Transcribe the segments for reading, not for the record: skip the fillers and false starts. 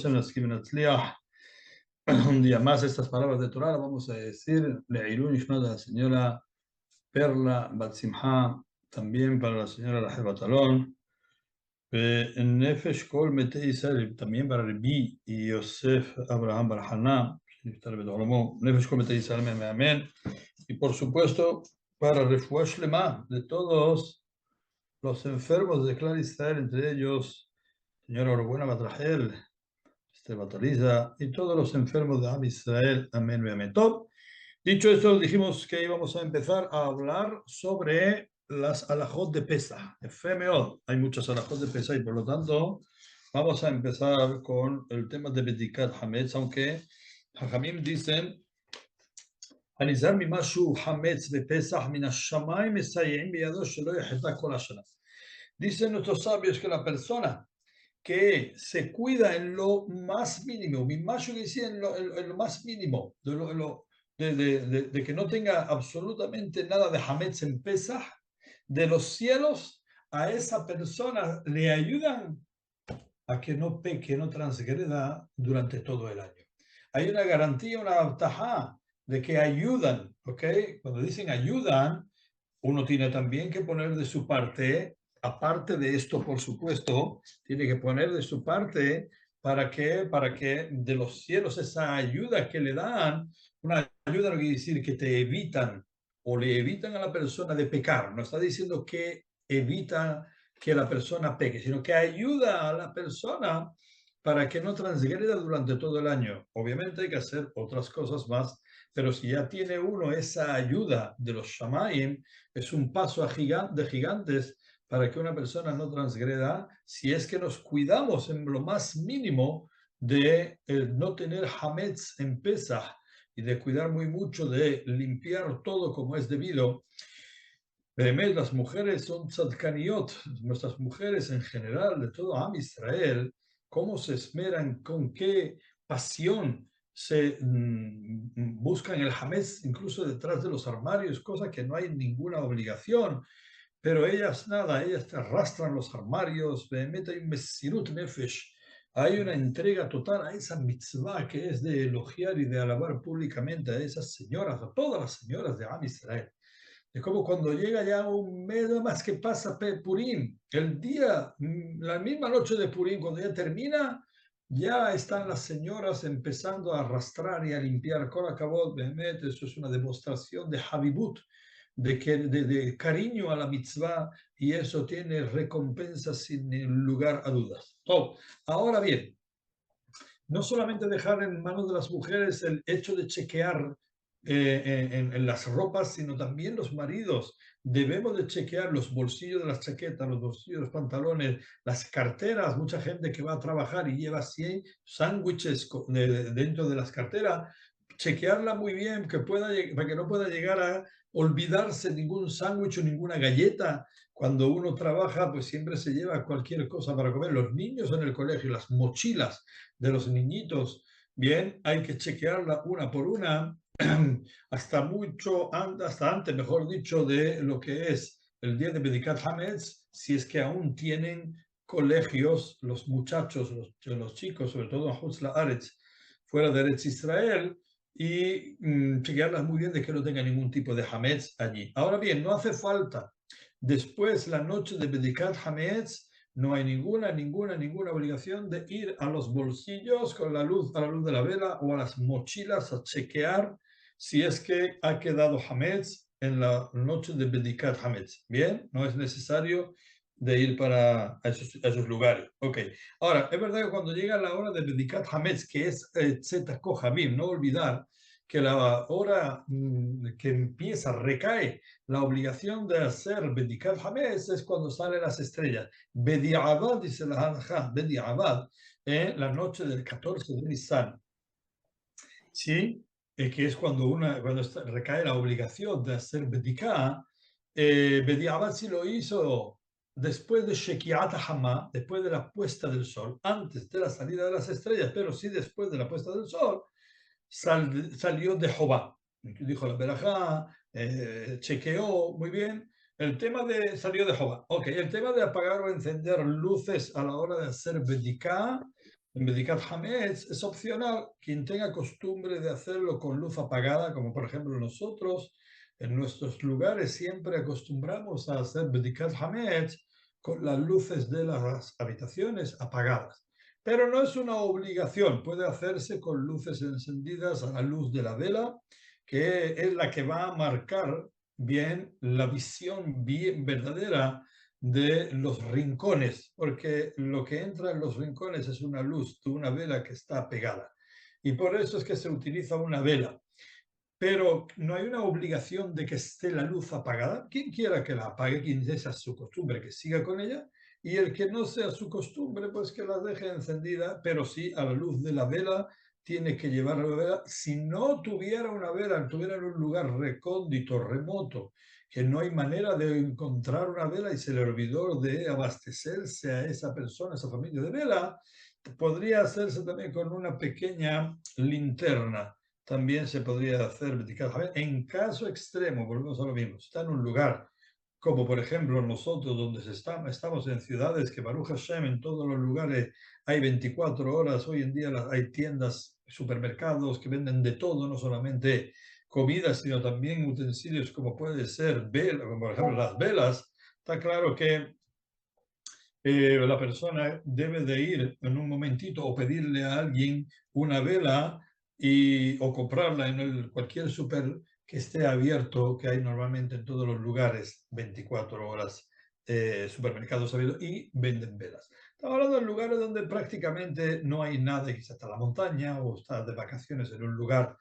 Hashem, un día más estas palabras de Torah, vamos a decir Le'ilun Ishmat a la señora Perla Batsimha, también para la señora Rahel Batalón, Nefesh Kol Metei Israel, también para Rabbi y Yosef Abraham Barhaná, Nefesh Kol Metei Israel, amén. Y por supuesto, para Refuah Shlema de todos los enfermos de Clar Israel, entre ellos, señora Orbuena Batrahel, Bataliza y todos los enfermos de Am Israel. Amén, amén. Top. Dicho esto, dijimos que íbamos a empezar a hablar sobre las alajot de Pesach. Efemeod. Hay muchas alajot de Pesach y por lo tanto vamos a empezar con el tema de Bedikat Hametz, aunque Jajamim dicen הנזהר ממשהו חמץ בפסח מן השמיים מסייעים בידו שלא יחטא כל השנה. Dicen nuestros sabios que la persona que se cuida en lo más mínimo, mi macho que decía en lo más mínimo, de que no tenga absolutamente nada de Hametz en Pesach, de los cielos, a esa persona le ayudan a que no peque, no transgreda durante todo el año. Hay una garantía, una abtajá de que ayudan, ¿ok? Cuando dicen ayudan, uno tiene también que poner de su parte. Aparte de esto, por supuesto, tiene que poner de su parte para que de los cielos esa ayuda que le dan, una ayuda no quiere decir que te evitan o le evitan a la persona de pecar. No está diciendo que evita que la persona peque, sino que ayuda a la persona para que no transgreda durante todo el año. Obviamente hay que hacer otras cosas más, pero si ya tiene uno esa ayuda de los shamayim, es un paso de gigantes para que una persona no transgreda, si es que nos cuidamos en lo más mínimo de no tener hametz en Pesach y de cuidar muy mucho de limpiar todo como es debido. Además, las mujeres son tzadkaniot, nuestras mujeres en general, de todo Am Israel, cómo se esmeran, con qué pasión se buscan el hametz, incluso detrás de los armarios, cosa que no hay ninguna obligación. Pero ellas nada, ellas te arrastran los armarios, hay un mesirut nefesh, hay una entrega total a esa mitzvah que es de elogiar y de alabar públicamente a esas señoras, a todas las señoras de Am Israel. Es como cuando llega ya un mes más que pasa Purim, el día, la misma noche de Purim, cuando ya termina, ya están las señoras empezando a arrastrar y a limpiar. Con acabó, eso es una demostración de Habibut, de cariño a la mitzvah, y eso tiene recompensa sin lugar a dudas. Oh, ahora bien, no solamente dejar en manos de las mujeres el hecho de chequear en las ropas, sino también los maridos. Debemos de chequear los bolsillos de las chaquetas, los bolsillos de los pantalones, las carteras. Mucha gente que va a trabajar y lleva 100 sándwiches dentro de las carteras. Chequearla muy bien, para que no pueda llegar a olvidarse ningún sándwich o ninguna galleta. Cuando uno trabaja, pues siempre se lleva cualquier cosa para comer. Los niños en el colegio, las mochilas de los niñitos, bien, hay que chequearla una por una, hasta antes, mejor dicho, de lo que es el día de Bedikat Hametz, si es que aún tienen colegios, los muchachos, los chicos, sobre todo en Hutz La'aretz, fuera de Eretz Israel, y chequearlas muy bien de que no tenga ningún tipo de Hametz allí. Ahora bien, no hace falta, después la noche de Bedikat Hametz, no hay ninguna obligación de ir a los bolsillos con la luz, a la luz de la vela o a las mochilas a chequear si es que ha quedado Hametz en la noche de Bedikat Hametz. Bien, no es necesario de ir para esos lugares. Ok, ahora, es verdad que cuando llega la hora de Bedikat Hametz, que es Tzeta Kohabim, no olvidar que la hora que empieza, recae la obligación de hacer Bedikat Hametz es cuando salen las estrellas. Bedi'avad, dice la Halajá, Bedi'avad, la noche del 14 de Nisan. ¿Sí? Que es cuando recae la obligación de hacer Bediká. Bedi'avad sí lo hizo después de Shekiat Hama, después de la puesta del sol, antes de la salida de las estrellas, pero sí después de la puesta del sol, salió de Jobá. Dijo la Berajá, chequeó muy bien. El tema de salió de Jobá. Ok, el tema de apagar o encender luces a la hora de hacer Bediká, En Bedikat Hametz es opcional quien tenga costumbre de hacerlo con luz apagada, como por ejemplo nosotros en nuestros lugares siempre acostumbramos a hacer Bedikat Hametz con las luces de las habitaciones apagadas. Pero no es una obligación, puede hacerse con luces encendidas a la luz de la vela, que es la que va a marcar bien la visión bien verdadera de los rincones, porque lo que entra en los rincones es una luz de una vela que está pegada. Y por eso es que se utiliza una vela. Pero no hay una obligación de que esté la luz apagada. Quien quiera que la apague, quien sea su costumbre, que siga con ella. Y el que no sea su costumbre, pues que la deje encendida, pero sí a la luz de la vela, tiene que llevar la vela. Si no tuviera una vela, tuviera en un lugar recóndito, remoto, que no hay manera de encontrar una vela y se le olvidó de abastecerse a esa persona, a esa familia de vela, podría hacerse también con una pequeña linterna. También se podría hacer Bedikat Hametz. En caso extremo, volvemos a lo mismo, está en un lugar como por ejemplo nosotros donde estamos en ciudades que Baruch Hashem en todos los lugares hay 24 horas, hoy en día hay tiendas, supermercados que venden de todo, no solamente comida, sino también utensilios como puede ser vela, como por ejemplo las velas. Está claro que la persona debe de ir en un momentito o pedirle a alguien una vela o comprarla en cualquier súper que esté abierto, que hay normalmente en todos los lugares, 24 horas, supermercados abiertos y venden velas. Estamos hablando de lugares donde prácticamente no hay nada, quizás está la montaña o está de vacaciones en un lugar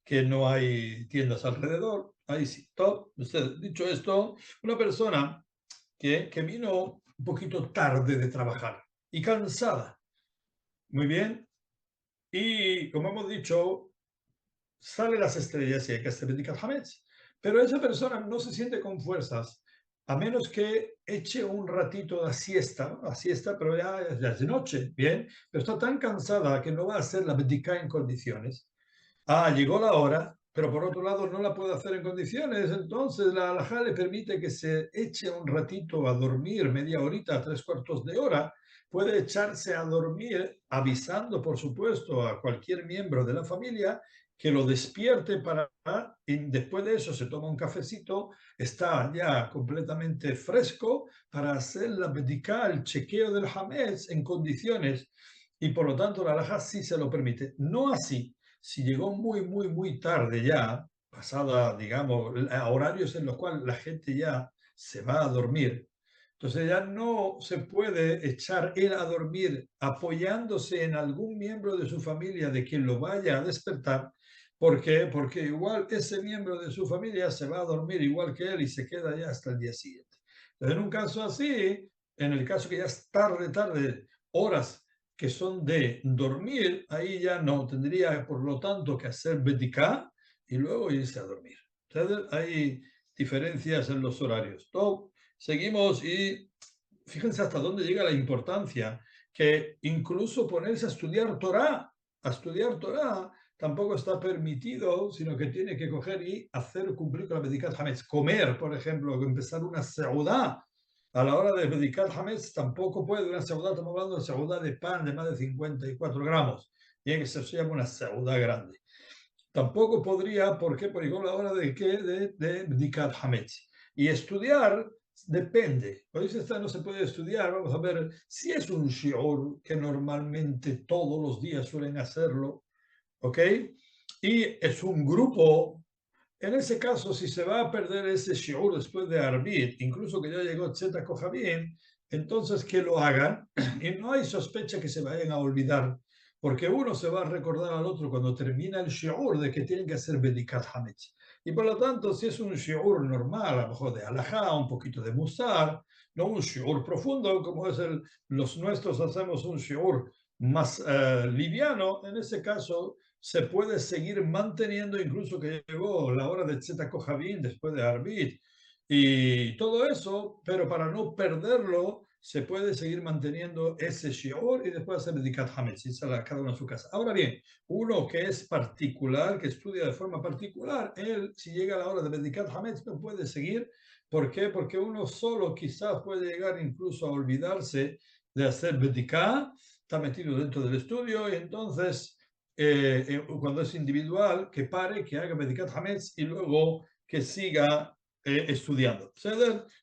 que no hay tiendas alrededor. Ahí sí, todo. Dicho esto, una persona que vino un poquito tarde de trabajar y cansada. Muy bien. Y como hemos dicho, sale las estrellas y hay que hacer Bedikat Hametz. Pero esa persona no se siente con fuerzas a menos que eche un ratito de siesta, la siesta, pero ya es de noche, bien, pero está tan cansada que no va a hacer la Bedikat en condiciones. Llegó la hora, pero por otro lado no la puede hacer en condiciones, entonces la halajá le permite que se eche un ratito a dormir, media horita, tres cuartos de hora, puede echarse a dormir avisando, por supuesto, a cualquier miembro de la familia que lo despierte y después de eso se toma un cafecito, está ya completamente fresco para hacer la bedicá, el chequeo del hametz en condiciones y por lo tanto la halajá sí se lo permite. No así si llegó muy tarde ya, pasada, digamos, a horarios en los cuales la gente ya se va a dormir, entonces ya no se puede echar él a dormir apoyándose en algún miembro de su familia de quien lo vaya a despertar. ¿Por qué? Porque igual ese miembro de su familia se va a dormir igual que él y se queda ya hasta el día siguiente. Entonces, en un caso así, en el caso que ya es tarde, horas que son de dormir, ahí ya no tendría, por lo tanto, que hacer bedicá y luego irse a dormir. Entonces, hay diferencias en los horarios. Todo, seguimos y fíjense hasta dónde llega la importancia que incluso ponerse a estudiar Torah, tampoco está permitido, sino que tiene que coger y hacer cumplir con la Bedikat Hametz. Comer, por ejemplo, empezar una seudá a la hora de Bedikat Hametz tampoco puede una seudá, estamos hablando de seudá de pan de más de 54 gramos, tiene que ser, se llama una seudá grande. Tampoco podría, ¿por qué? Porque llegó la hora de qué, de Bdikat Hametz. Y estudiar depende. Hoy no se puede estudiar, vamos a ver si es un shiur que normalmente todos los días suelen hacerlo, ¿ok? Y es un grupo. En ese caso, si se va a perder ese shiur después de Arbit, incluso que ya llegó Tzeta Kohabim, entonces que lo hagan y no hay sospecha que se vayan a olvidar, porque uno se va a recordar al otro cuando termina el shiur de que tienen que hacer Bedikat Hametz. Y por lo tanto, si es un shiur normal, a lo mejor de halajá, un poquito de musar, no un shiur profundo como es los nuestros, hacemos un shiur más liviano, en ese caso se puede seguir manteniendo, incluso que llegó la hora de Tzeta Kohabim después de Arbit y todo eso, pero para no perderlo, se puede seguir manteniendo ese shiur y después hacer Bedikat Hametz, y cada uno a su casa. Ahora bien, uno que es particular, que estudia de forma particular, él, si llega la hora de Bedikat Hametz, no puede seguir. ¿Por qué? Porque uno solo quizás puede llegar incluso a olvidarse de hacer Bedikat está metido dentro del estudio y entonces cuando es individual, que pare, que haga Bedikat Hametz y luego que siga estudiando.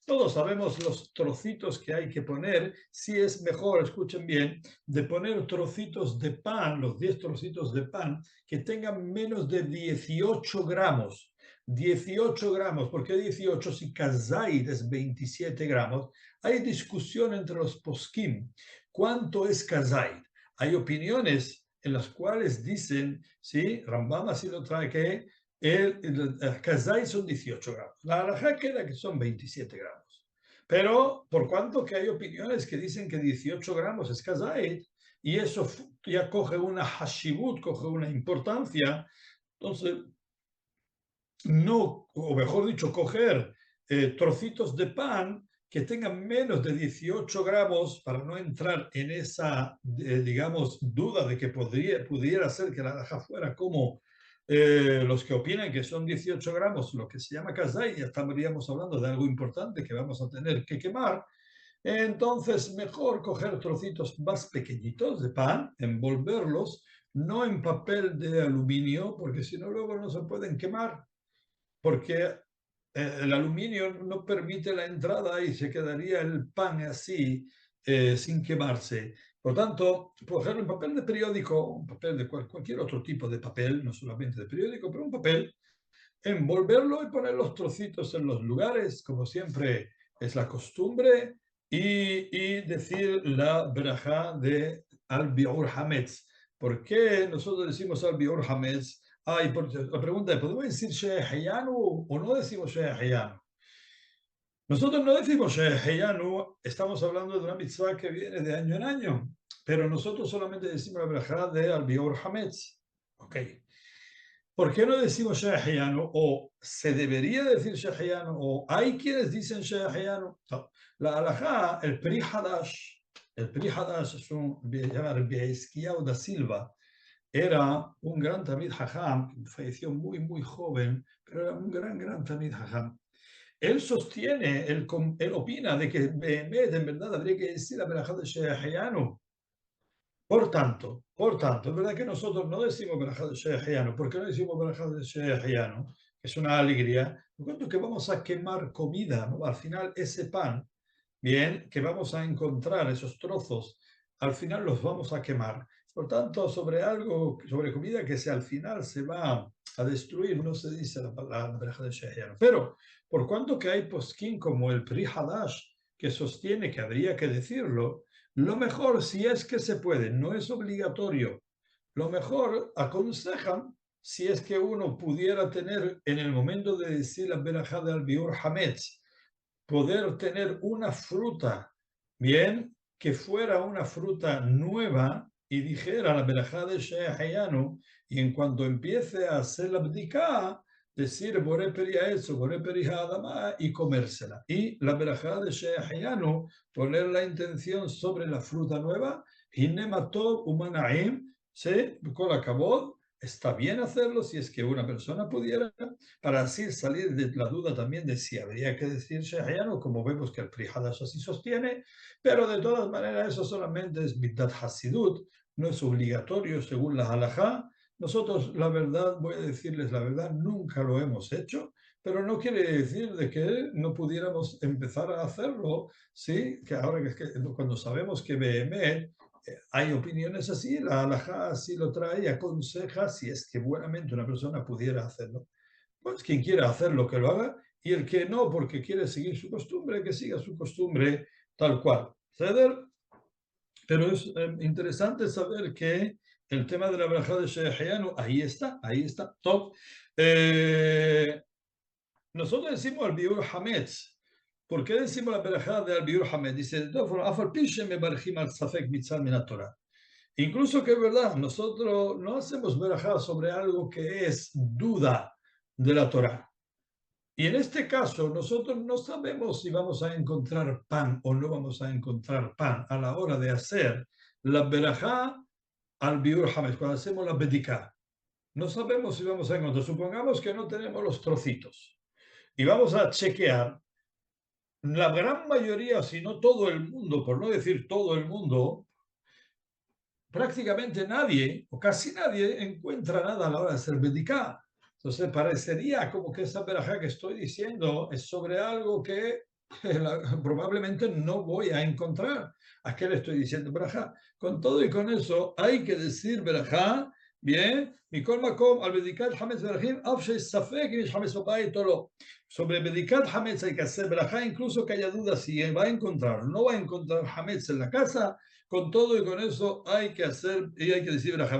Todos sabemos los trocitos que hay que poner. Si es mejor, escuchen bien, de poner trocitos de pan, los 10 trocitos de pan, que tengan menos de 18 gramos. 18 gramos, ¿por qué 18 si kazait es 27 gramos? Hay discusión entre los poskim. ¿Cuánto es kazait? Hay opiniones en las cuales dicen, sí, Rambam así lo trae, que el kazait son 18 gramos. La halajá queda que son 27 gramos. Pero por cuanto que hay opiniones que dicen que 18 gramos es kazait, y eso ya coge una hashibut, coge una importancia, entonces no, o mejor dicho, coger trocitos de pan que tengan menos de 18 gramos para no entrar en esa, digamos, duda de que pudiera ser que la alhaja fuera como los que opinan que son 18 gramos, lo que se llama kazai, ya estaríamos hablando de algo importante que vamos a tener que quemar. Entonces, mejor coger trocitos más pequeñitos de pan, envolverlos, no en papel de aluminio, porque si no luego no se pueden quemar porque el aluminio no permite la entrada y se quedaría el pan así sin quemarse. Por tanto, coger un papel de periódico, un papel de cualquier otro tipo de papel, no solamente de periódico, pero un papel, envolverlo y poner los trocitos en los lugares, como siempre es la costumbre, y decir la verajá de al-Bi'ur Hametz. ¿Por qué nosotros decimos al-Bi'ur Hametz? La pregunta es, ¿podemos decir Sheheyanu o no decimos Sheheyanu? Nosotros no decimos Sheheyanu, estamos hablando de una mitzvah que viene de año en año, pero nosotros solamente decimos la verajá de al-Bi'ur Hametz. Ok. ¿Por qué no decimos Sheheyanu? O se debería decir Sheheyanu, o hay quienes dicen Sheheyanu. No. La halajá, el Pri Hadash es un llamar Be'ezquiao da Silva, era un gran Tamid Hajam, falleció muy, muy joven, pero era un gran Tamid Hajam. Él sostiene, él opina de que Behemet, en verdad, habría que decir la verajá de Sheheyanu. Por tanto, es verdad que nosotros no decimos Berajá de Sheheyanu. ¿Por qué no decimos Berajá de Sheheyanu? Que es una alegría. Por tanto, que vamos a quemar comida, ¿no? Al final, ese pan, bien, que vamos a encontrar, esos trozos, al final los vamos a quemar. Por tanto, sobre algo, sobre comida que al final se va a destruir, no se dice la Berajá de Sheheyanu. Pero, por cuanto que hay posquín como el Pri Hadash, que sostiene que habría que decirlo, lo mejor, si es que se puede, no es obligatorio. Lo mejor aconsejan, si es que uno pudiera tener en el momento de decir la verajá del Biur Hametz, poder tener una fruta, bien, que fuera una fruta nueva y dijera la verajá de Sheheyanu, y en cuanto empiece a hacer la bdika, decir Boré Periaetzo, Boré Adama y comérsela. Y la verajá de Sheheyanu, poner la intención sobre la fruta nueva, y Nematov Umanaim, se con acabó. Está bien hacerlo si es que una persona pudiera, para así salir de la duda también de si habría que decir Sheheyanu, como vemos que el Pri Hadash así sostiene, pero de todas maneras eso solamente es Midat Hasidut, no es obligatorio según la halajá. Nosotros, la verdad, voy a decirles la verdad, nunca lo hemos hecho, pero no quiere decir de que no pudiéramos empezar a hacerlo, ¿sí? Que ahora cuando sabemos que Behemet hay opiniones así, la halajá así lo trae y aconseja si es que buenamente una persona pudiera hacerlo. Pues quien quiera hacerlo que lo haga y el que no porque quiere seguir su costumbre, que siga su costumbre tal cual. ¿Ceder? Pero es interesante saber que el tema de la braja de Sheheyanu, ahí está, top. Nosotros decimos al Biur Hametz. ¿Por qué decimos la braja de al Biur Hametz? Dice, incluso que es verdad, nosotros no hacemos braja sobre algo que es duda de la Torah. Y en este caso, nosotros no sabemos si vamos a encontrar pan o no vamos a encontrar pan a la hora de hacer la berajá al biur hametz, cuando hacemos la bediká. No sabemos si vamos a encontrar. Supongamos que no tenemos los trocitos y vamos a chequear. La gran mayoría, si no todo el mundo, por no decir todo el mundo, prácticamente nadie o casi nadie encuentra nada a la hora de hacer bedicá. Entonces parecería como que esa verajá que estoy diciendo es sobre algo que probablemente no voy a encontrar. ¿A qué le estoy diciendo verajá? Con todo y con eso hay que decir verajá, bien, Mikol Makom, al Bedikat Hametz Berajim, Av Shei Safek, Yesh Hametz Bebait o lo. Sobre Bedikat Hametz hay que hacer verajá, incluso que haya dudas si va a encontrar o no va a encontrar Hametz en la casa. Con todo y con eso hay que hacer y hay que decir verajá.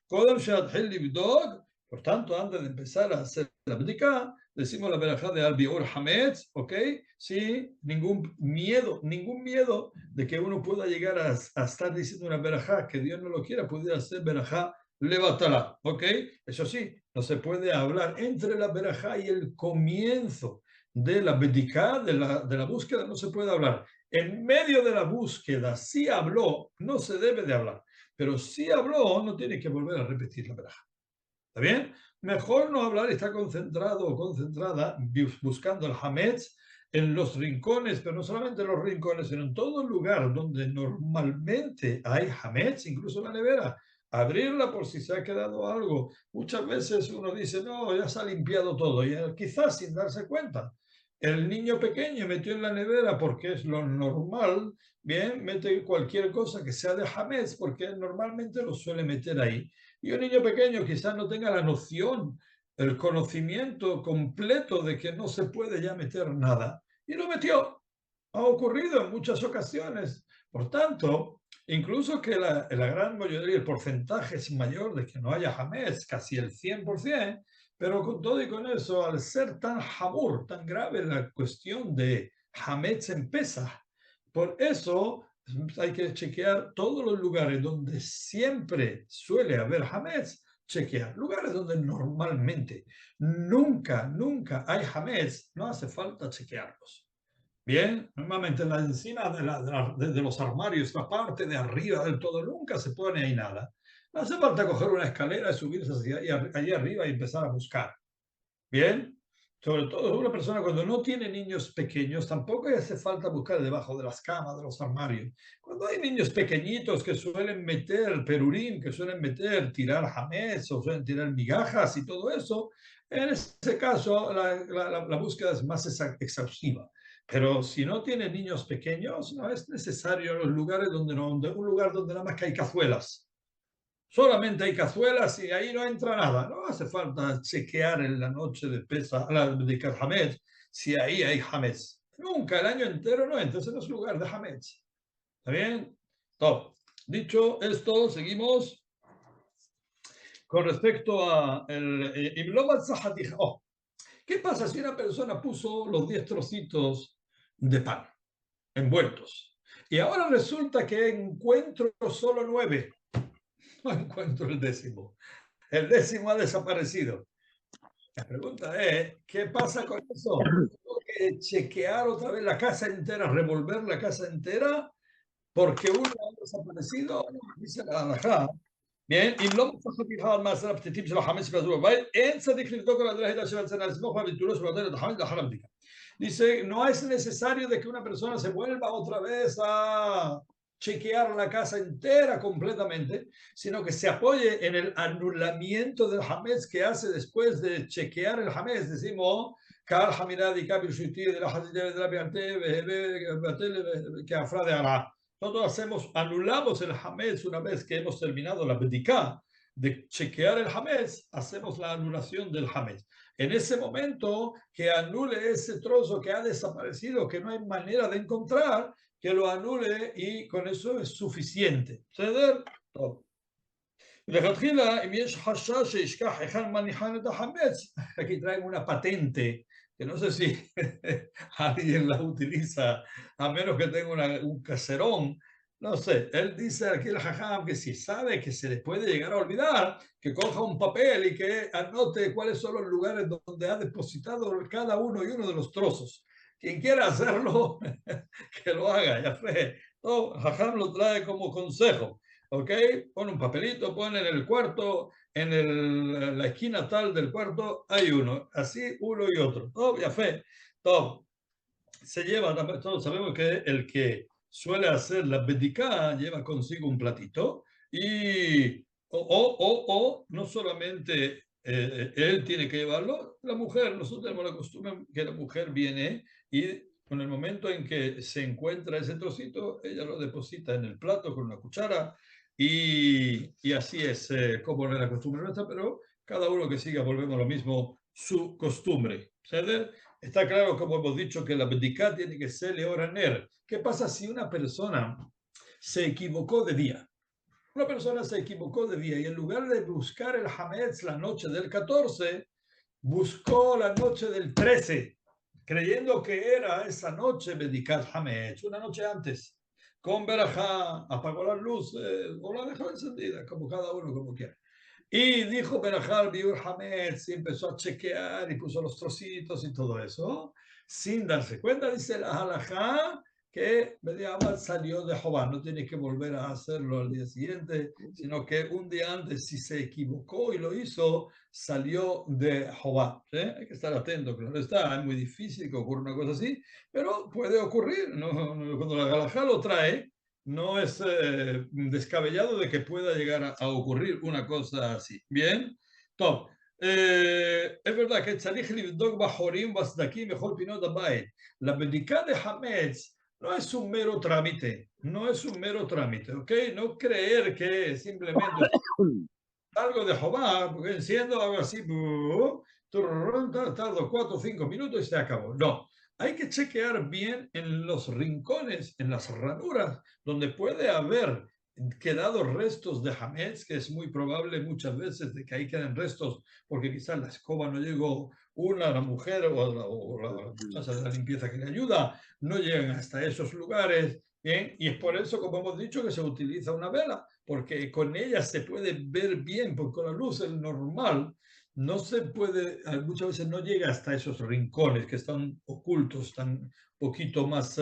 Kodem She'atchil Libdog, por tanto, antes de empezar a hacer la bediká, decimos la verajá de Al-Biur Hametz, ¿ok? Sí, ningún miedo de que uno pueda llegar a estar diciendo una verajá que Dios no lo quiera, pudiera hacer verajá levatala, ¿ok? Eso sí, no se puede hablar entre la verajá y el comienzo de la bediká, de la búsqueda, no se puede hablar. En medio de la búsqueda, si habló, no se debe de hablar, pero si habló, no tiene que volver a repetir la verajá. ¿Está bien? Mejor no hablar y estar concentrado o concentrada buscando el hametz en los rincones, pero no solamente en los rincones, sino en todo lugar donde normalmente hay hametz, incluso en la nevera. Abrirla por si se ha quedado algo. Muchas veces uno dice, no, ya se ha limpiado todo, y quizás sin darse cuenta. El niño pequeño metió en la nevera porque es lo normal, bien, mete cualquier cosa que sea de hametz porque él normalmente lo suele meter ahí. Y un niño pequeño quizás no tenga la noción, el conocimiento completo de que no se puede ya meter nada. Y lo metió. Ha ocurrido en muchas ocasiones. Por tanto, incluso que la gran mayoría, el porcentaje es mayor de que no haya hametz, casi el 100%, pero con todo y con eso, al ser tan hamur, tan grave la cuestión de hametz en Pesaj, por eso hay que chequear todos los lugares donde siempre suele haber hametz, chequear. Lugares donde normalmente nunca hay hametz, no hace falta chequearlos. Bien, normalmente en la encima de los armarios, la parte de arriba del todo, nunca se pone ahí nada. No hace falta coger una escalera y subirse allí arriba y empezar a buscar. Bien, sobre todo una persona cuando no tiene niños pequeños, tampoco hace falta buscar debajo de las camas, de los armarios. Cuando hay niños pequeñitos que suelen meter perurín, que suelen tirar jamés o suelen tirar migajas y todo eso, en ese caso la búsqueda es más exhaustiva. Pero si no tiene niños pequeños, no es necesario los lugares donde no, un lugar donde nada más que hay cazuelas. Solamente hay cazuelas y ahí no entra nada. No hace falta chequear en la noche de Pesaj, de Hametz, si ahí hay Hametz. Nunca, el año entero no entra, ese no es lugar de Hametz. ¿Está bien? Top. Dicho esto, seguimos con respecto a el oh, ¿qué pasa si una persona puso los 10 trocitos de pan envueltos? Y ahora resulta que encuentro solo 9. No encuentro el décimo. El décimo ha desaparecido. La pregunta es, ¿qué pasa con eso? ¿Tengo que chequear otra vez la casa entera, revolver la casa entera porque uno ha desaparecido? Dice la halajá. Bien, אם לא מצא חתיכה על מעשר הפתיתים של החמץ והזור בבית, אין צריך לבדוק על הדרך הידע של הצנע לסמוך והביטולו של הדלת החמץ לאחר הבדיקה. Dice, no es necesario de que una persona se vuelva otra vez a chequear la casa entera completamente, sino que se apoye en el anulamiento del hametz que hace después de chequear el hametz. Decimos, nosotros anulamos el hametz una vez que hemos terminado la bediká de chequear el hametz, hacemos la anulación del hametz. En ese momento que anule ese trozo que ha desaparecido, que no hay manera de encontrar, que lo anule y con eso es suficiente. ¿Ceder? Aquí traigo una patente que no sé si alguien la utiliza, a menos que tenga un caserón. No sé, él dice aquí el jajam que si sabe que se le puede llegar a olvidar, que coja un papel y que anote cuáles son los lugares donde ha depositado cada uno y uno de los trozos. Quien quiera hacerlo, que lo haga, ya fue. No, jajam lo trae como consejo. ¿Ok? Pon un papelito, pon en el cuarto, en la esquina tal del cuarto, hay uno. Así, uno y otro. Todo, ya fue. Todo. Se lleva, todos sabemos que el que suele hacer la bediká lleva consigo un platito Y, o no solamente él tiene que llevarlo, la mujer, nosotros tenemos la costumbre que la mujer viene y con el momento en que se encuentra ese trocito, ella lo deposita en el plato con una cuchara y así es como es la costumbre nuestra, pero cada uno que siga, volvemos a lo mismo, su costumbre. ¿Sabes? Está claro, como hemos dicho, que la bendicá tiene que ser leoraner. ¿Qué pasa si una persona se equivocó de día? Una persona se equivocó de día y en lugar de buscar el Hametz la noche del 14, buscó la noche del 13, creyendo que era esa noche Bedikat Hametz, una noche antes. Con Berajá, apagó las luces o la dejó encendida, como cada uno como quiera. Y dijo Berajá al Biur Hametz y empezó a chequear y puso los trocitos y todo eso, sin darse cuenta, dice la halajá, que Bediabad salió de Jobá, no tiene que volver a hacerlo al día siguiente, sino que un día antes, si se equivocó y lo hizo, salió de Jobá. ¿Sí? Hay que estar atento, claro está, es muy difícil que ocurra una cosa así, pero puede ocurrir. Cuando la halajá lo trae, no es descabellado de que pueda llegar a ocurrir una cosa así. Bien, top. Es verdad que Tzarich Livdok Bajorim Basdakim mejor Pinot Abayit. La Bedicá de Hametz no es un mero trámite, no es un mero trámite, ¿ok? No creer que simplemente algo de Jehová, porque enciendo, hago así, tardo 4 o 5 minutos y se acabó. No, hay que chequear bien en los rincones, en las ranuras, donde puede haber quedado restos de hametz, que es muy probable muchas veces de que ahí queden restos, porque quizás la escoba no llegó, la mujer o la muchacha de la limpieza que le ayuda, no llegan hasta esos lugares, ¿bien? Y es por eso, como hemos dicho, que se utiliza una vela, porque con ella se puede ver bien, porque con la luz el normal no se puede, muchas veces no llega hasta esos rincones que están ocultos, están poquito más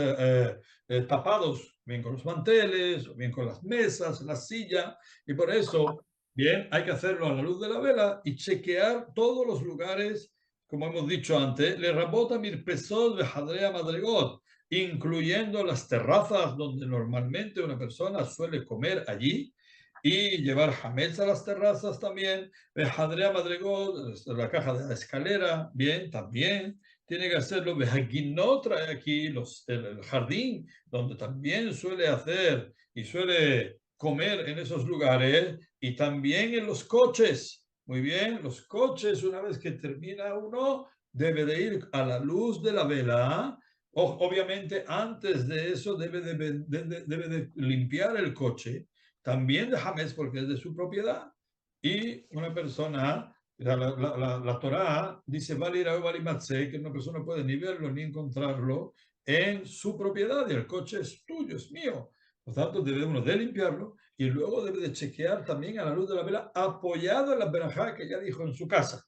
tapados, bien con los manteles, o bien con las mesas, la silla, y por eso, bien, hay que hacerlo a la luz de la vela y chequear todos los lugares, como hemos dicho antes, le rabota mirpesot de Hadrea Madrigot, incluyendo las terrazas donde normalmente una persona suele comer allí y llevar hametz a las terrazas también, Hadrea Madrigot, la caja de la escalera, bien, también tiene que hacerlo. No trae aquí el jardín, donde también suele hacer y suele comer en esos lugares, y también en los coches. Muy bien, los coches, una vez que termina uno, debe de ir a la luz de la vela. Obviamente, antes de eso, debe de limpiar el coche, también de Hametz, porque es de su propiedad. Y una persona, la Torá dice, que una persona no puede ni verlo ni encontrarlo en su propiedad, y el coche es tuyo, es mío. Por tanto, debe uno de limpiarlo y luego debe de chequear también a la luz de la vela, apoyado en la verajá que ya dijo en su casa.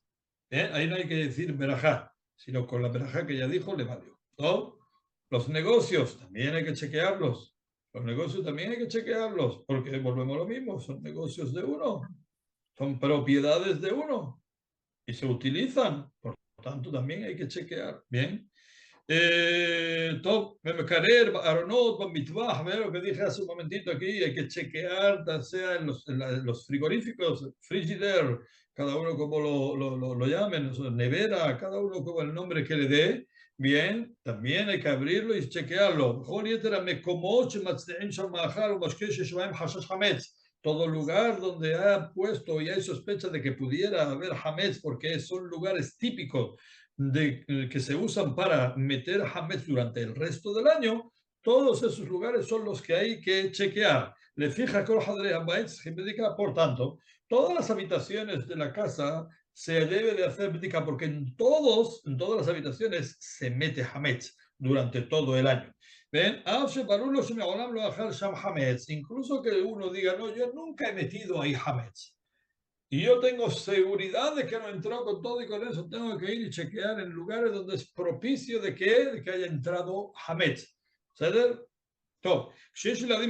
Ahí no hay que decir verajá, sino con la verajá que ya dijo le valió. ¿No? Los negocios también hay que chequearlos. Los negocios también hay que chequearlos, porque volvemos a lo mismo, son negocios de uno, son propiedades de uno y se utilizan. Por lo tanto, también hay que chequear. Bien. Top, Memecarer, Aronot, Bamitvah, lo que dije hace un momentito aquí, hay que chequear, ya sea en los frigoríficos, Frigidaire, cada uno como lo llamen, nevera, cada uno como el nombre que le dé. Bien, también hay que abrirlo y chequearlo. Todo lugar donde ha puesto y hay sospecha de que pudiera haber hametz, porque son lugares típicos que se usan para meter hametz durante el resto del año, todos esos lugares son los que hay que chequear. Le fija por tanto, todas las habitaciones de la casa se debe de hacer bdika, porque en todas las habitaciones se mete hametz durante todo el año. ¿Ven? Incluso que uno diga, no, yo nunca he metido ahí hametz. Y yo tengo seguridad de que no entró con todo, y con eso tengo que ir y chequear en lugares donde es propicio de que haya entrado hametz. ¿Sabes? Top. Lo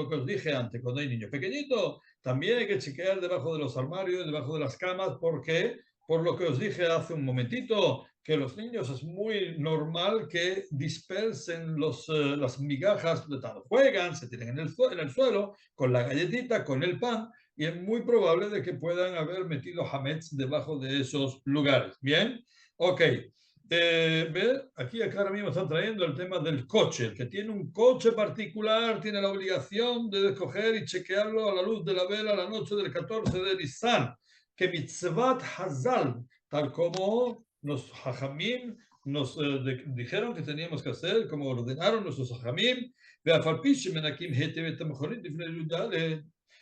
que os dije antes, cuando hay niños pequeñitos, también hay que chequear debajo de los armarios, debajo de las camas, porque por lo que os dije hace un momentito, que los niños es muy normal que dispersen las migajas, de tal, juegan, se tienen en el suelo, con la galletita, con el pan, y es muy probable de que puedan haber metido hametz debajo de esos lugares. ¿Bien? Ok. Ve, aquí ahora mismo están trayendo el tema del coche. El que tiene un coche particular tiene la obligación de escoger y chequearlo a la luz de la vela la noche del 14 de Nisan, que mitzvat hazal, tal como los hajamim nos dijeron que teníamos que hacer, como ordenaron nuestros hajamim,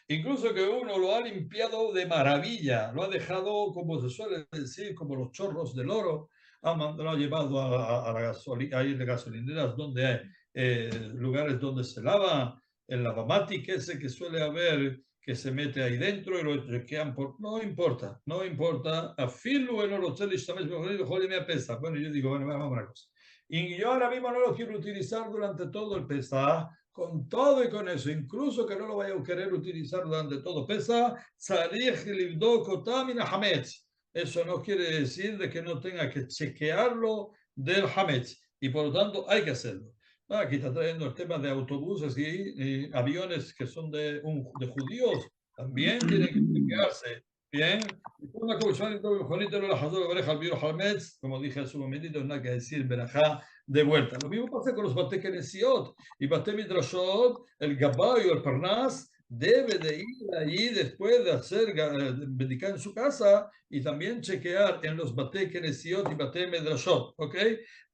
incluso que uno lo ha limpiado de maravilla, lo ha dejado, como se suele decir, como los chorros del oro, lo ha llevado a la gasolineras donde hay lugares donde se lava, el lavamatic ese que suele haber, que se mete ahí dentro y lo chequean por... No importa, no importa. Afilu en los hoteles también me pesa. Bueno, yo digo, bueno, vamos a una cosa. Y yo ahora mismo no lo quiero utilizar durante todo el Pesaj, con todo y con eso, incluso que no lo vaya a querer utilizar durante todo Pesaj, tzarich libdok otam min hametz. Eso no quiere decir de que no tenga que chequearlo del hametz, y por lo tanto hay que hacerlo. Aquí está trayendo el tema de autobuses y aviones que son de judíos, también tienen que chequearse. Bien, como dije hace un momentito, no hay que decir verajá de vuelta. Lo mismo pasa con los bate kenesiot y bate midrashot, el gabay o el parnas debe de ir allí después de hacer dedicar en su casa y también chequear en los bate kenesiot y bate midrashot, ¿ok?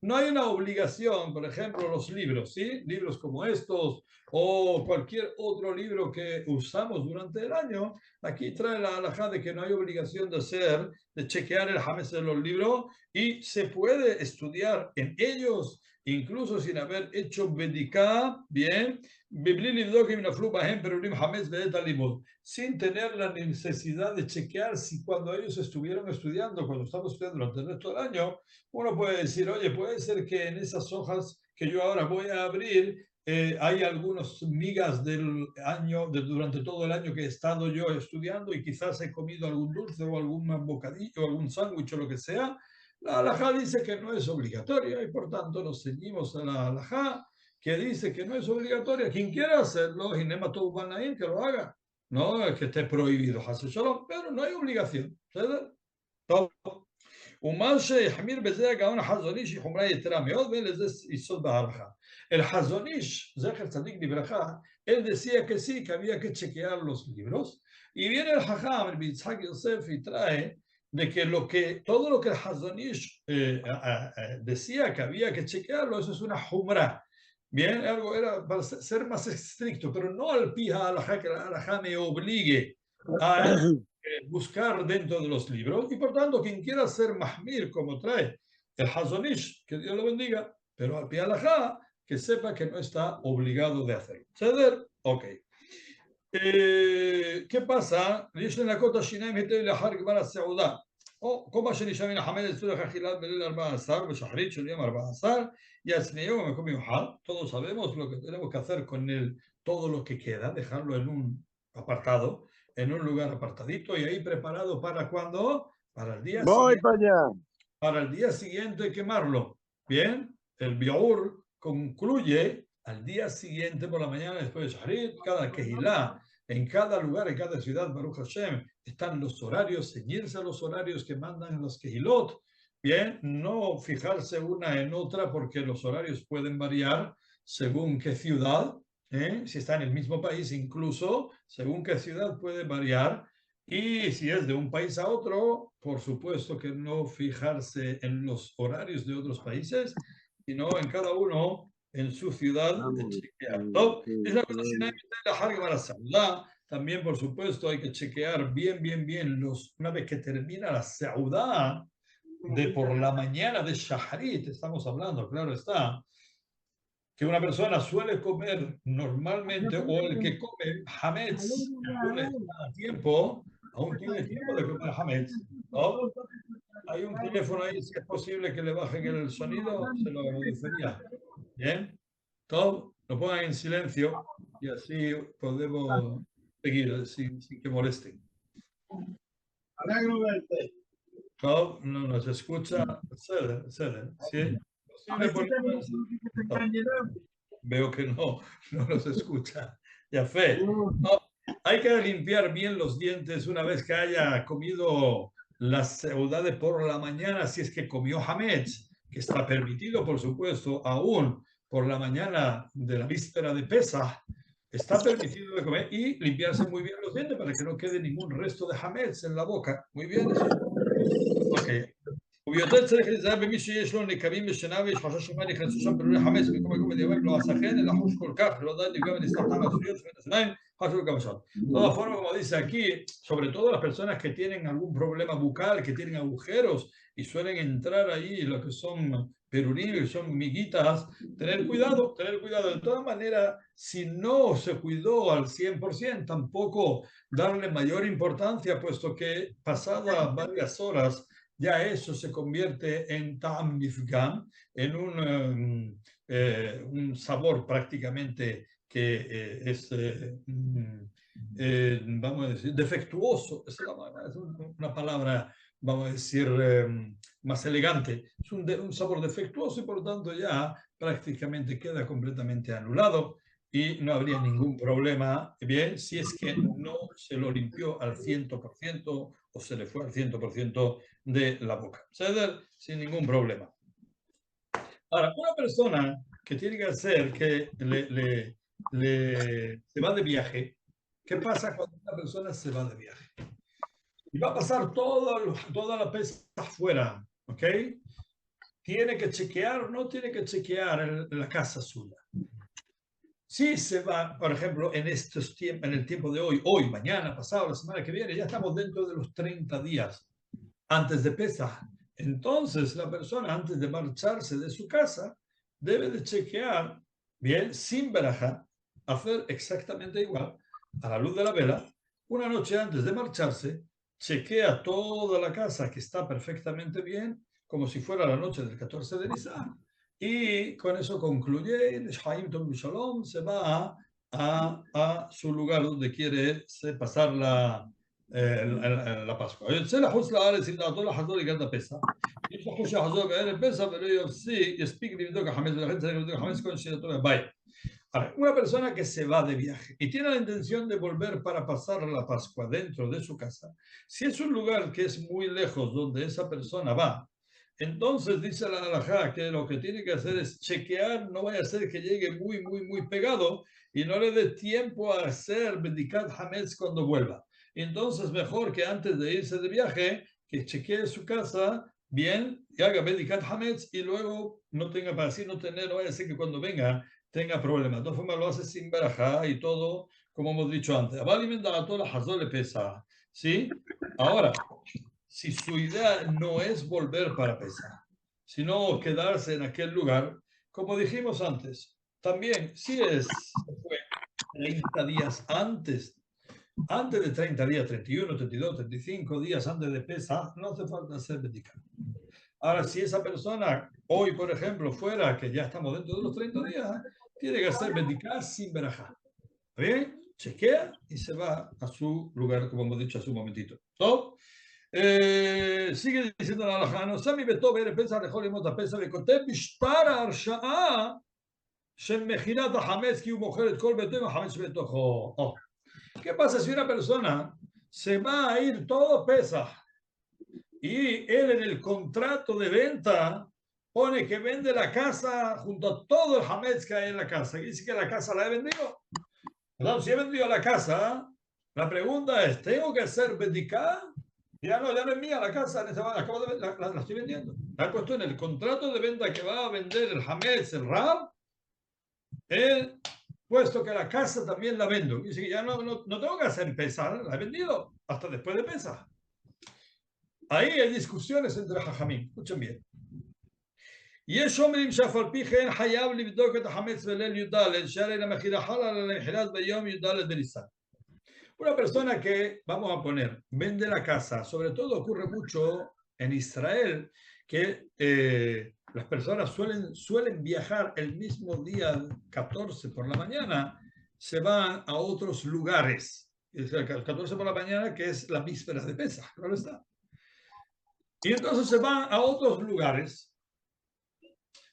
No hay una obligación, por ejemplo, los libros, ¿sí? Libros como estos o cualquier otro libro que usamos durante el año. Aquí trae la halajá de que no hay obligación de hacer, de chequear el hametz de los libros y se puede estudiar en ellos, incluso sin haber hecho bediká, bien, sin tener la necesidad de chequear si cuando ellos estuvieron estudiando, cuando estamos estudiando durante el resto del año, uno puede decir, oye, puede ser que en esas hojas que yo ahora voy a abrir hay algunas migas del año, durante todo el año que he estado yo estudiando y quizás he comido algún dulce o algún bocadillo, algún sándwich o lo que sea. La halajá dice que no es obligatoria y por tanto nos ceñimos a la halajá que dice que no es obligatoria. Quien quiera hacerlo, y nema todo banaín, que lo haga. No es que esté prohibido, pero no hay obligación. ¿Sabes? ומה שהחמיר בזה הגאון החזון איש היא חומרה יתרה מאוד, ואין לזה יסוד בהלכה. El Hazon Ish, Zecher Tzadik Libraja, él decía que sí, que había que chequear los libros. Y viene el Hajam, el Yitzhak Yosef, y trae de que, todo lo que el Hazon Ish decía que había que chequearlo, eso es una humra. Bien, algo era para ser más estricto, pero no al pija alajá, que la alajá me obligue a buscar dentro de los libros, y por tanto quien quiera ser mahmir como trae el Hazonish, que Dios lo bendiga, pero al pie alajá, que sepa que no está obligado de hacerlo. ¿Ceder? Ok. ¿Qué pasa? או כל מה שנשאר מן החמץ לצורך אכילת בליל 14 ושחרית של יום 14 יצניעו במקום מיוחד. Todos sabemos lo que tenemos que hacer con todo lo que queda, dejarlo en un apartado, en un lugar apartadito y ahí preparado para cuando, para el día Voy siguiente, para allá. para el día siguiente quemarlo. Bien, el biur concluye al día siguiente por la mañana después de Shahrit, cada Kehilá, en cada lugar, en cada ciudad, Baruch Hashem, están los horarios, ceñirse a los horarios que mandan los Kehilot. Bien, no fijarse una en otra porque los horarios pueden variar según qué ciudad, si está en el mismo país, incluso según qué ciudad puede variar. Y si es de un país a otro, por supuesto que no fijarse en los horarios de otros países, sino en cada uno en su ciudad chequear. ¿No? Es una cosa sin la saludar. También, por supuesto, hay que chequear bien una vez que termina la saudá de por la mañana de Shaharit, estamos hablando, claro está, que una persona suele comer normalmente, o el que come hametz, aún está a tiempo, aún tiene tiempo de comer hametz, ¿no? Hay un teléfono ahí, si es posible que le bajen el sonido, se lo agradecería. Bien, todo, lo pongan en silencio y así podemos seguir sin que molesten. Alegro verte. No, no nos escucha. Ceder. ¿Sí? ¿Posible ponernos? No, veo que no, no nos escucha. Ya fe. No, hay que limpiar bien los dientes una vez que haya comido la seudade por la mañana, si es que comió hametz, que está permitido, por supuesto, aún por la mañana de la víspera de Pesach, está permitido de comer y limpiarse muy bien los dientes para que no quede ningún resto de hametz en la boca. Muy bien, eso es. Ok. וביותר צריך להיזהר במי שיש לו נקבים בשינה ויש חשש שמא נכנסו שם פירורי חמץ במקום מקום בדיעבד לא עשה כן אלא חוש כל כך לא די נפגע ונסתר טעם הסוגיות שבין השיניים חשוב כמה שעות. De todas formas, como dice aquí, sobre todo las personas que tienen algún problema bucal, que tienen agujeros y suelen entrar ahí lo que son perurín, que son miguitas, tener cuidado, tener cuidado. De todas maneras, si no se cuidó al 100%, tampoco darle mayor importancia, puesto que pasadas varias horas ya eso se convierte en ta'am nifgam, en un sabor prácticamente que es, vamos a decir, defectuoso. Es una palabra, vamos a decir, más elegante. Es un sabor defectuoso y por lo tanto ya prácticamente queda completamente anulado y no habría ningún problema, bien, si es que no se lo limpió al 100% o se le fue al 100% de la boca. ¿Ceder? Sin ningún problema. Ahora, una persona que tiene que hacer que se va de viaje, ¿qué pasa cuando una persona se va de viaje? Y va a pasar toda la pesca afuera, ¿ok? Tiene que chequear, no tiene que chequear la casa suya. Si se va, por ejemplo, en el tiempo de hoy, mañana, pasado, la semana que viene, ya estamos dentro de los 30 días antes de Pesaj. Entonces, la persona, antes de marcharse de su casa, debe de chequear, bien, sin verajá, hacer exactamente igual, a la luz de la vela, una noche antes de marcharse, chequea toda la casa que está perfectamente bien, como si fuera la noche del 14 de Nisan, y con eso concluye, el Shaim Tom Shalom se va a su lugar donde quiere pasar la Pascua. יוצא לחוץ לארץ עם דעתו לחזור לקראת הפסח. יש לו חוש שיחזור בערב פסח ולא יספיק לבדוק החמץ ולכן צריך לבדוק החמץ כל נשירתו מהבית. Una persona que se va de viaje y tiene la intención de volver para pasar la Pascua dentro de su casa, si es un lugar que es muy lejos donde esa persona va, entonces dice la halajá que lo que tiene que hacer es chequear, no vaya a ser que llegue muy pegado y no le dé tiempo a hacer Bedikat Hametz cuando vuelva. Entonces, mejor que antes de irse de viaje, que chequee su casa bien y haga Bedikat Hametz y luego no tenga para así no tener, no vaya a ser que cuando venga tenga problemas. De todas formas, lo hace sin barajá y todo, como hemos dicho antes. Le pesa. ¿Sí? Ahora, si su idea no es volver para pesar, sino quedarse en aquel lugar, como dijimos antes, también si fue 30 días antes de 30 días, 31, 32, 35 días antes de pesar, no hace falta hacer medicamento. Ahora, si esa persona hoy, por ejemplo, fuera, que ya estamos dentro de los 30 días, tiene que hacer medicar sin verajá. ¿Está bien? Chequea y se va a su lugar, como hemos dicho hace un momentito. ¿Top? Sigue diciendo la halajá, no sami beto ver pesa lejol y mota pesa וכותב משטר ההרשאה של מכירת החמץ כי הוא מוכר את כל ביתו עם החמץ שבתוכו. ¿Qué pasa si una persona se va a ir todo pesa y él en el contrato de venta pone que vende la casa junto a todo el hametz que hay en la casa? ¿Dice que la casa la he vendido? Entonces, si he vendido la casa, la pregunta es, ¿tengo que hacer bedicá? Ya no es mía la casa, acabo de, la estoy vendiendo. La he puesto en el contrato de venta que va a vender el hametz, el rab, puesto que la casa también la vendo. Dice que ya no tengo que hacer pesar, la he vendido hasta después de pesar. Ahí hay discusiones entre Jajamín. Escuchen bien. יש אומרים שאף על פי כן חייב לבדוק את החמץ בליל י"ד, שהרי למכירה חלה על המכירת ביום י"ד בניסן. Una persona que, vamos a poner, vende la casa, sobre todo ocurre mucho en Israel, que las personas suelen viajar el mismo día 14 por la mañana, se van a otros lugares. Es el 14 por la mañana, que es la víspera de Pesaj, claro está. Y entonces se va a otros lugares.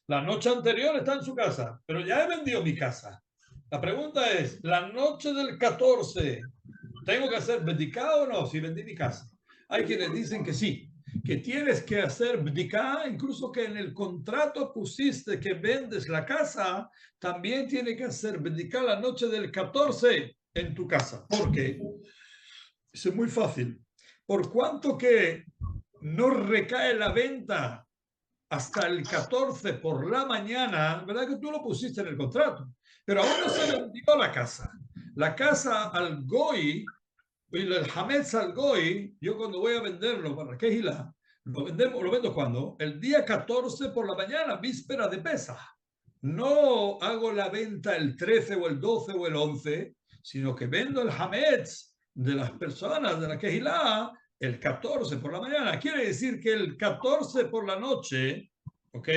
La noche anterior está en su casa, pero ya he vendido mi casa. La pregunta es, la noche del 14, ¿tengo que hacer bdika o no si vendí mi casa? Hay quienes dicen que sí, que tienes que hacer bdika, incluso que en el contrato pusiste que vendes la casa, también tiene que hacer bdika la noche del 14 en tu casa. ¿Por qué? Es muy fácil. Por cuanto que no recae la venta hasta el 14 por la mañana, ¿verdad que tú lo pusiste en el contrato? Pero aún no se vendió la casa. La casa al Goy, el Hametz al Goy, yo cuando voy a venderlo para Kehila, lo vendo cuando? El día 14 por la mañana, víspera de Pesaj. No hago la venta el 13 o el 12 o el 11, sino que vendo el Hametz de las personas de la Kehilá el 14 por la mañana. Quiere decir que el 14 por la noche, ¿ok?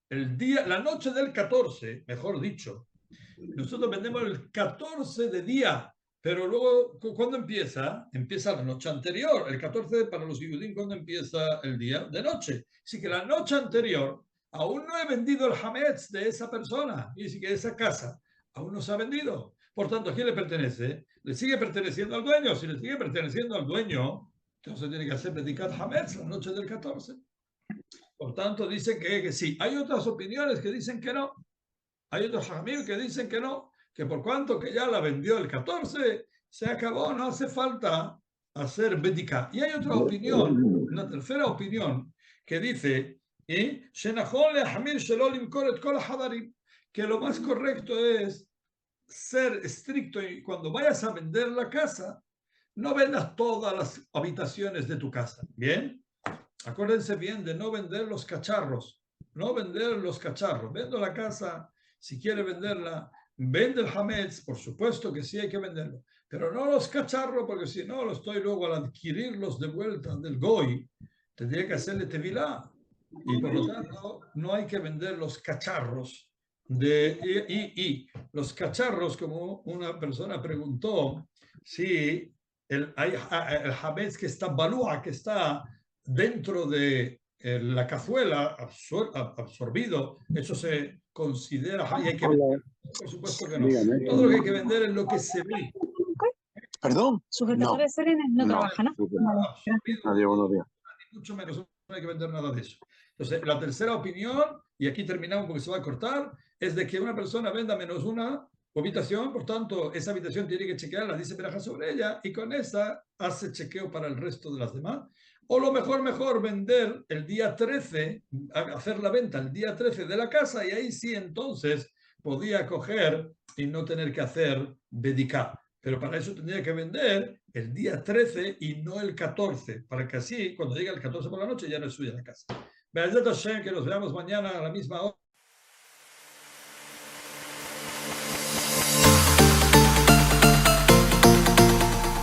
La noche del 14, mejor dicho, nosotros vendemos el 14 de día, pero luego, ¿cuándo empieza? Empieza la noche anterior. El 14 para los judíos, ¿cuándo empieza el día? De noche. Así que la noche anterior, aún no he vendido el hametz de esa persona, y así que esa casa aún no se ha vendido. Por tanto, ¿a quién le pertenece? Le sigue perteneciendo al dueño. Si le sigue perteneciendo al dueño, entonces tiene que hacer dedicar hametz la noche del 14. Por tanto, dicen que sí. Hay otras opiniones que dicen que no. Hay otros jamín que dicen que no, que por cuanto que ya la vendió el 14, se acabó, no hace falta hacer bética. Y hay otra opinión, una tercera opinión, que dice que lo más correcto es ser estricto y cuando vayas a vender la casa, no vendas todas las habitaciones de tu casa. ¿Bien? Acuérdense bien de no vender los cacharros, no vender los cacharros. Vendo la casa, si quiere venderla, vende el hametz, por supuesto que sí hay que venderlo, pero no los cacharros, porque si no, lo estoy luego al adquirirlos de vuelta del goy, tendría que hacerle tevilá, y por lo tanto no hay que vender los cacharros. Y los cacharros, como una persona preguntó, si el hametz que está balúa, que está dentro de la cazuela absorbido, eso se considera y hay que vender. Por supuesto que no. Dígame. Todo lo que hay que vender es lo que se ve. ¿Perdón? Sujetadores serenes no trabaja, ¿no? Vale, gracias. Adiós, buenos días. Mucho menos, no hay que vender nada de eso. Entonces, la tercera opinión, y aquí terminamos porque se va a cortar, es de que una persona venda menos una habitación, por tanto, esa habitación tiene que chequearla, dice Beraja sobre ella, y con esa hace chequeo para el resto de las demás. O lo mejor vender el día 13, hacer la venta el día 13 de la casa, y ahí sí entonces podía coger y no tener que hacer bedicá. Pero para eso tendría que vender el día 13 y no el 14, para que así, cuando llegue el 14 por la noche, ya no es suya la casa. Que nos veamos mañana a la misma hora.